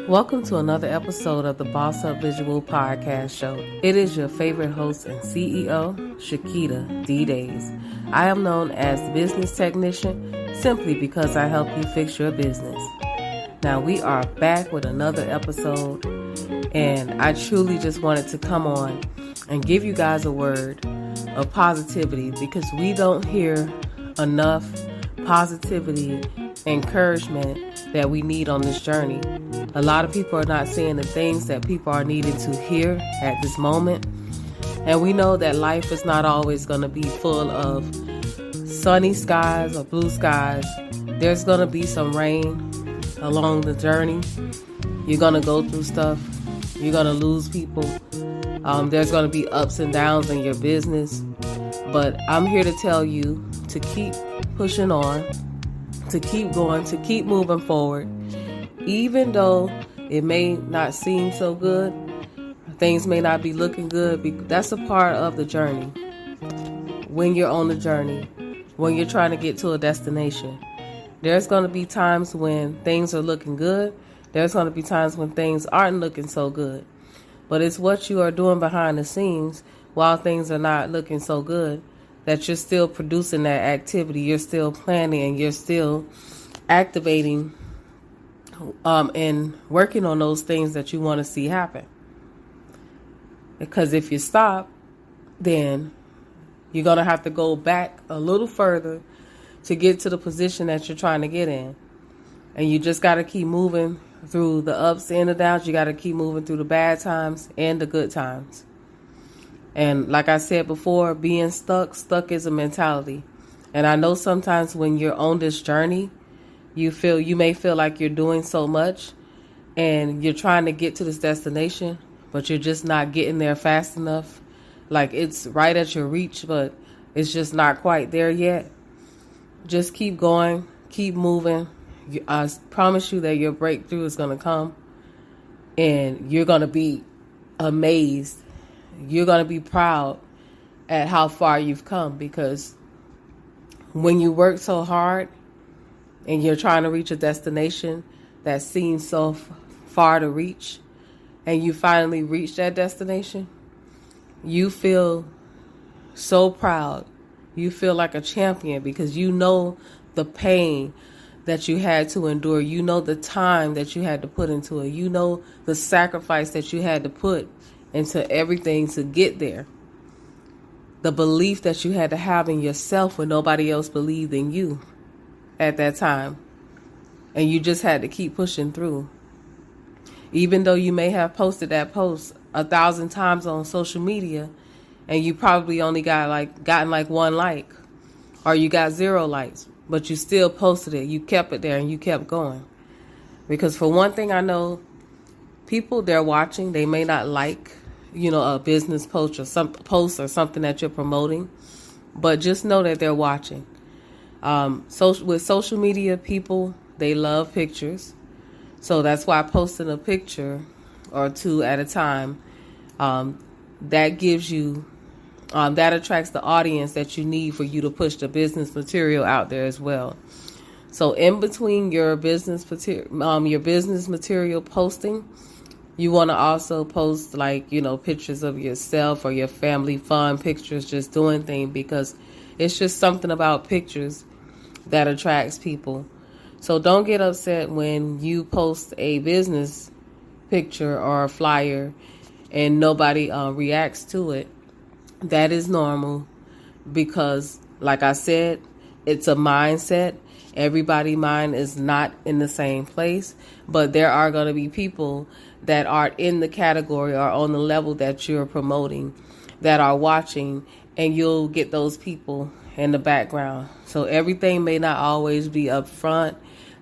Welcome to another episode of the Boss Up Visual Podcast Show. It is your favorite host and CEO, Shakita D. Days. I am known as the business technician simply because I help you fix your business. Now we are back with another episode, and I truly just wanted to come on and give you guys a word of positivity because we don't hear enough positivity, encouragement that we need on this journey. A lot of people are not seeing the things that people are needing to hear at this moment. And we know that life is not always going to be full of sunny skies or blue skies. There's going to be some rain along the journey. You're going to go through stuff. You're going to lose people. There's going to be ups and downs in your business. But I'm here to tell you to keep pushing on, to keep going, to keep moving forward. Even though it may not seem so good, things may not be looking good, that's a part of the journey. When you're on the journey, when you're trying to get to a destination, there's going to be times when things are looking good. There's going to be times when things aren't looking so good. But it's what you are doing behind the scenes while things are not looking so good that you're still producing that activity. You're still planning and you're still activating and working on those things that you want to see happen. Because if you stop, then you're going to have to go back a little further to get to the position that you're trying to get in. And you just got to keep moving through the ups and the downs. You got to keep moving through the bad times and the good times. And like I said before, being stuck is a mentality. And I know sometimes when you're on this journey, you may feel like you're doing so much and you're trying to get to this destination, but you're just not getting there fast enough. Like it's right at your reach, but it's just not quite there yet. Just keep going, keep moving. I promise you that your breakthrough is going to come and you're going to be amazed. You're going to be proud at how far you've come, because when you work so hard and you're trying to reach a destination that seems so far to reach, and you finally reach that destination, you feel so proud. You feel like a champion because you know the pain that you had to endure. You know the time that you had to put into it. You know the sacrifice that you had to put into everything to get there. The belief that you had to have in yourself when nobody else believed in you at that time. And you just had to keep pushing through. Even though you may have posted that post 1,000 times on social media and you probably only gotten like one like, or you got 0 likes, but you still posted it. You kept it there and you kept going. Because for one thing I know, people, they're watching. They may not like, a business post or something that you're promoting, but just know that they're watching. With social media, people, they love pictures. So that's why posting a picture or 2 at a time, that gives you, that attracts the audience that you need for you to push the business material out there as well. So in between your business material posting, you want to also post pictures of yourself or your family, fun pictures, just doing things, because it's just something about pictures that attracts people. So don't get upset when you post a business picture or a flyer and nobody reacts to it. That is normal because, like I said, it's a mindset. Everybody's mind is not in the same place, but there are going to be people that are in the category or on the level that you're promoting that are watching, and you'll get those people in the background. So everything may not always be up front.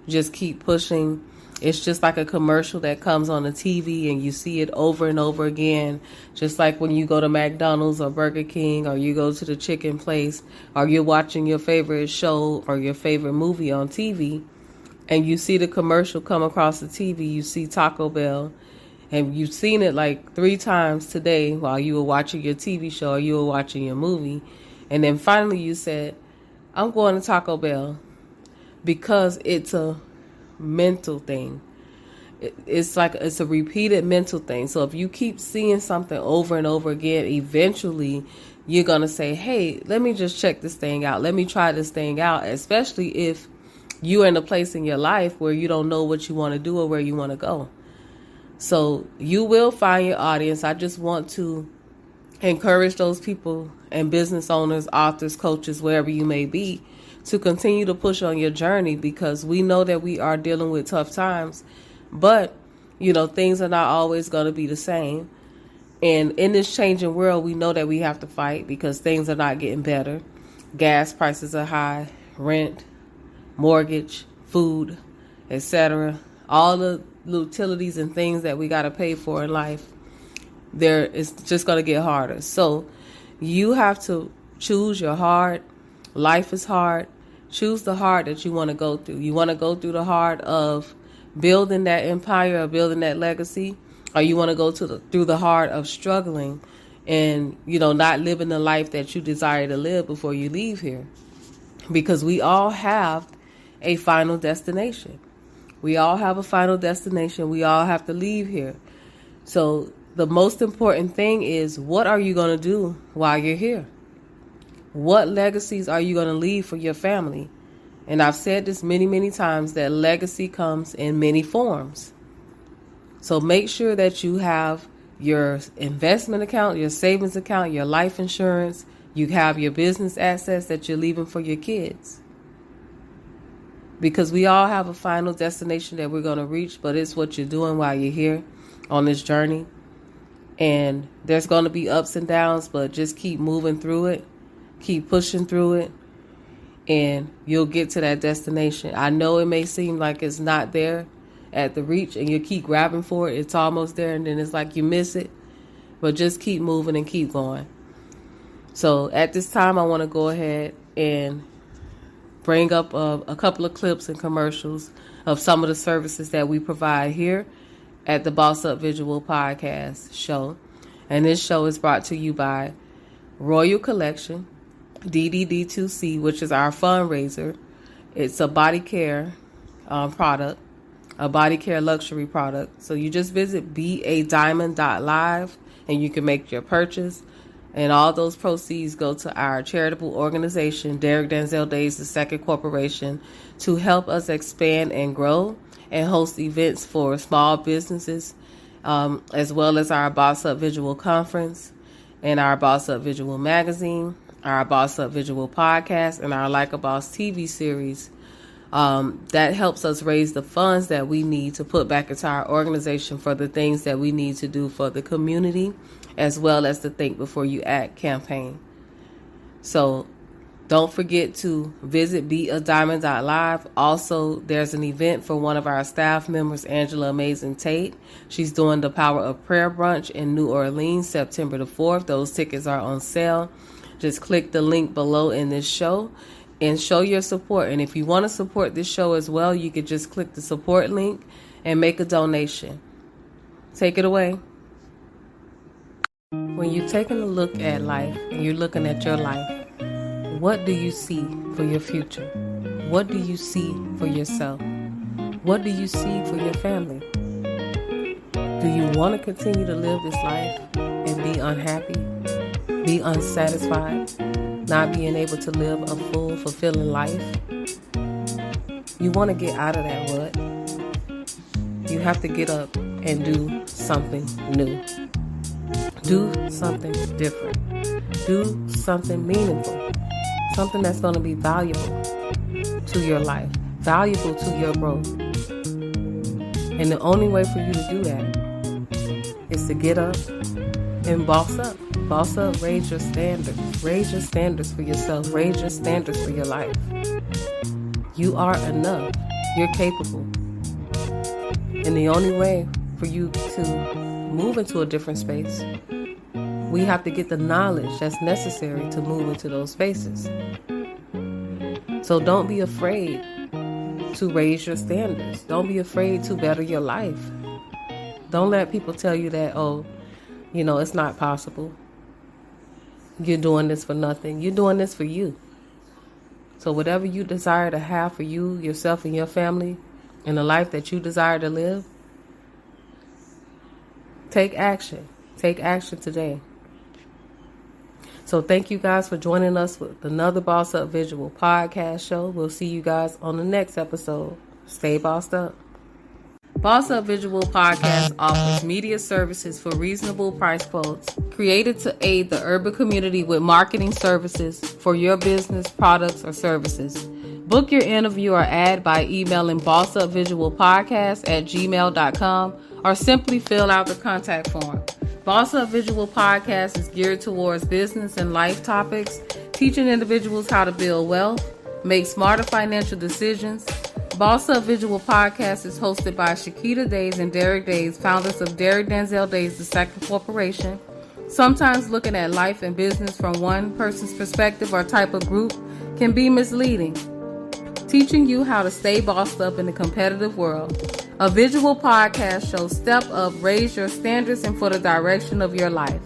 Just keep pushing. It's just like a commercial that comes on the TV and you see it over and over again. Just like when you go to McDonald's or Burger King, or you go to the chicken place, or you're watching your favorite show or your favorite movie on TV, and you see the commercial come across the TV. You see Taco Bell, and you've seen it like 3 times today while you were watching your TV show or you were watching your movie. And then finally you said, I'm going to Taco Bell, because it's a mental thing. It's a repeated mental thing. So if you keep seeing something over and over again, eventually you're going to say, hey, let me just check this thing out. Let me try this thing out, especially if you're in a place in your life where you don't know what you want to do or where you want to go. So you will find your audience. I just want to encourage those people and business owners, authors, coaches, wherever you may be, to continue to push on your journey, because we know that we are dealing with tough times, but things are not always going to be the same. And in this changing world, we know that we have to fight because things are not getting better. Gas prices are high, rent, mortgage, food, etc. All the utilities and things that we got to pay for in life, it's just going to get harder. So you have to choose your heart. Life is hard. Choose the heart that you want to go through. You want to go through the heart of building that empire or building that legacy, or you want to go through the heart of struggling and, not living the life that you desire to live before you leave here. Because we all have a final destination. We all have a final destination. We all have to leave here. So the most important thing is, what are you going to do while you're here? What legacies are you going to leave for your family? And I've said this many, many times, that legacy comes in many forms. So make sure that you have your investment account, your savings account, your life insurance. You have your business assets that you're leaving for your kids. Because we all have a final destination that we're going to reach, but it's what you're doing while you're here on this journey. And there's going to be ups and downs, but just keep moving through it. Keep pushing through it, and you'll get to that destination. I know it may seem like it's not there at the reach, and you keep grabbing for it. It's almost there, and then it's like you miss it. But just keep moving and keep going. So at this time, I want to go ahead and bring up a couple of clips and commercials of some of the services that we provide here at the Boss Up Visual Podcast show. And this show is brought to you by Royal Collection, DDD2C, which is our fundraiser. It's a body care product, a body care luxury product. So you just visit BeADiamond.live and you can make your purchase. And all those proceeds go to our charitable organization, Derek Denzel Days II Corporation, to help us expand and grow and host events for small businesses, as well as our Boss Up Visual Conference and our Boss Up Visual Magazine, our Boss Up Visual Podcast, and our Like a Boss TV series. That helps us raise the funds that we need to put back into our organization for the things that we need to do for the community, as well as the Think Before You Act campaign. So don't forget to visit BeADiamond.live. Also, there's an event for one of our staff members, Angela Amazing Tate. She's doing the Power of Prayer Brunch in New Orleans, September the 4th. Those tickets are on sale. Just click the link below in this show and show your support. And if you want to support this show as well, you could just click the support link and make a donation. Take it away. When you're taking a look at life and you're looking at your life, what do you see for your future? What do you see for yourself? What do you see for your family? Do you want to continue to live this life and be unhappy, be unsatisfied, not being able to live a full, fulfilling life? You want to get out of that rut. You have to get up and do something new. Do something different. Do something meaningful. Something that's going to be valuable to your life, valuable to your growth. And the only way for you to do that is to get up and boss up. Boss up, raise your standards. Raise your standards for yourself. Raise your standards for your life. You are enough. You're capable. And the only way for you to move into a different space, we have to get the knowledge that's necessary to move into those spaces. So don't be afraid to raise your standards. Don't be afraid to better your life. Don't let people tell you that, it's not possible. You're doing this for nothing. You're doing this for you. So whatever you desire to have for you, yourself, and your family, and the life that you desire to live, Take action. Take action today. So thank you guys for joining us with another Boss Up Visual podcast show. We'll see you guys on the next episode. Stay bossed up. Boss Up Visual Podcast offers media services for reasonable price quotes, created to aid the urban community with marketing services for your business, products, or services. Book your interview or ad by emailing bossupvisualpodcast@gmail.com or simply fill out the contact form. Boss Up Visual Podcast is geared towards business and life topics, teaching individuals how to build wealth, make smarter financial decisions. Boss Up Visual Podcast is hosted by Shakita Days and Derek Days, founders of Derek Denzel Days II Corporation. Sometimes looking at life and business from one person's perspective or type of group can be misleading. Teaching you how to stay bossed up in the competitive world. A visual podcast shows step up, raise your standards, and for the direction of your life.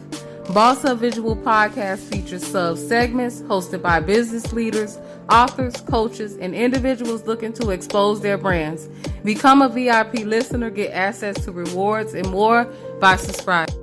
Boss Up Visual Podcast features sub-segments hosted by business leaders, authors, coaches, and individuals looking to expose their brands. Become a VIP listener, get access to rewards and more by subscribing.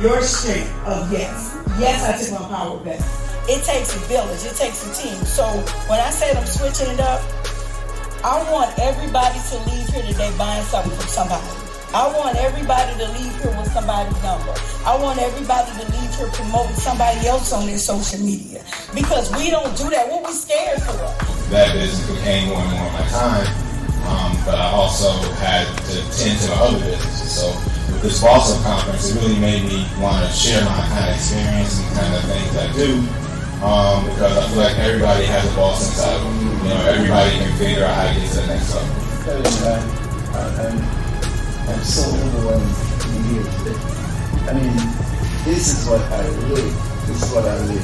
Your strength of yes. Yes, I took my power back. It takes a village. It takes a team. So when I said I'm switching it up, I want everybody to leave here today buying something from somebody. I want everybody to leave here with somebody's number. I want everybody to leave here promoting somebody else on their social media. Because we don't do that. What we scared for? That business became more and more of my time. But I also had to tend to other businesses. So with this Boss Up conference, it really made me want to share my kind of experience and kind of things I do. Because I feel like everybody has a boss inside of them. You know, everybody can figure out how to get to the next level. I'm so overwhelmed to be here today. I mean, this is what I live.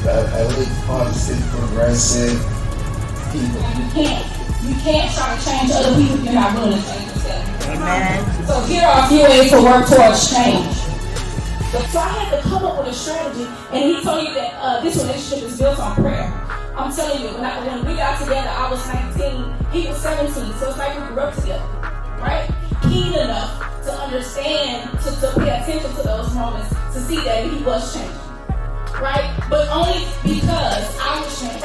I live positive, progressive people. You can't try to change other people if you're not willing to change yourself. Amen. So here are a few ways to work towards change. So I had to come up with a strategy, and he told you that this relationship is built on prayer. I'm telling you, when we got together, I was 19, he was 17, so it's like we grew up together, right? Keen enough to understand, to pay attention to those moments, to see that he was changing, right? But only because I was changing.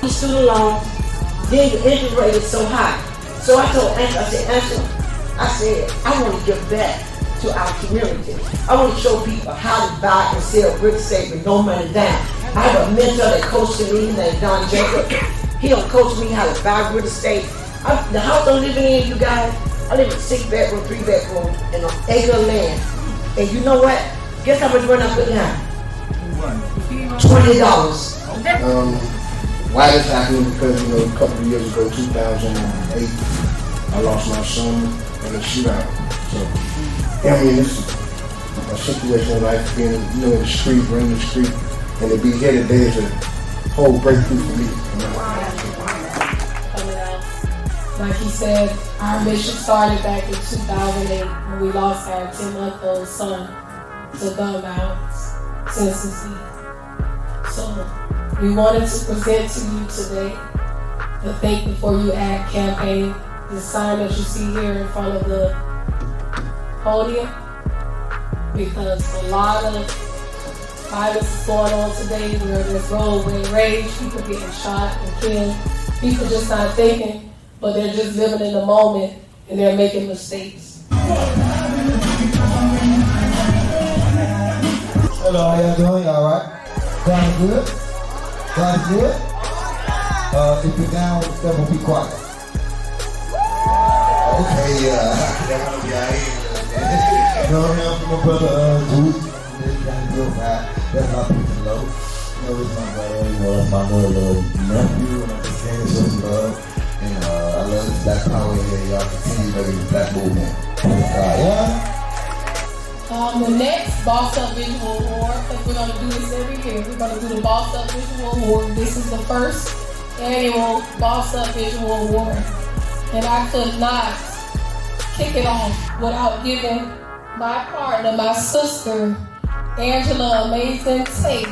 Student loan, then the interest rate is so high. So I told Angela, I said, I want to give back to our community. I want to show people how to buy and sell real estate with no money down. I have a mentor that coached me named Don Jacob. He don't coach me how to buy real estate. The house I'm living in, you guys, I live in 6-bedroom, 3-bedroom, and an acre of land. And you know what? Guess how much money I put down? $20. Why this happened? Because, a couple of years ago, 2008, I lost my son in a shootout. So, I mean, it's a situation of life being, in the street, running the street, and to be here today is a whole breakthrough for me. Coming out. Like he said, our mission started back in 2008 when we lost our 10-month-old son to gun violence since inception. So we wanted to present to you today the Think Before You Act campaign, the sign that you see here in front of the podium, because a lot of violence is going on today where there's roadway rage, people getting shot and killed, people just not thinking, but they're just living in the moment and they're making mistakes. Hello, how y'all doing? Y'all alright? Sound good? Sound good? If you're down, then be quiet. Okay, that's gonna be alright. No, I'm from my brother, Jude. That's my piece of love. You know, it's my brother, you know, that's my little nephew, and I'm just saying it's just love. And I love this Black Power here. Y'all continue making the Black movement. Yeah? The next Boss Up Visual Award, because we're going to do this every year. We're going to do the Boss Up Visual Award. This is the first annual Boss Up Visual Award. And I could not kick it off without giving my partner, my sister, Angela Amazing Tate,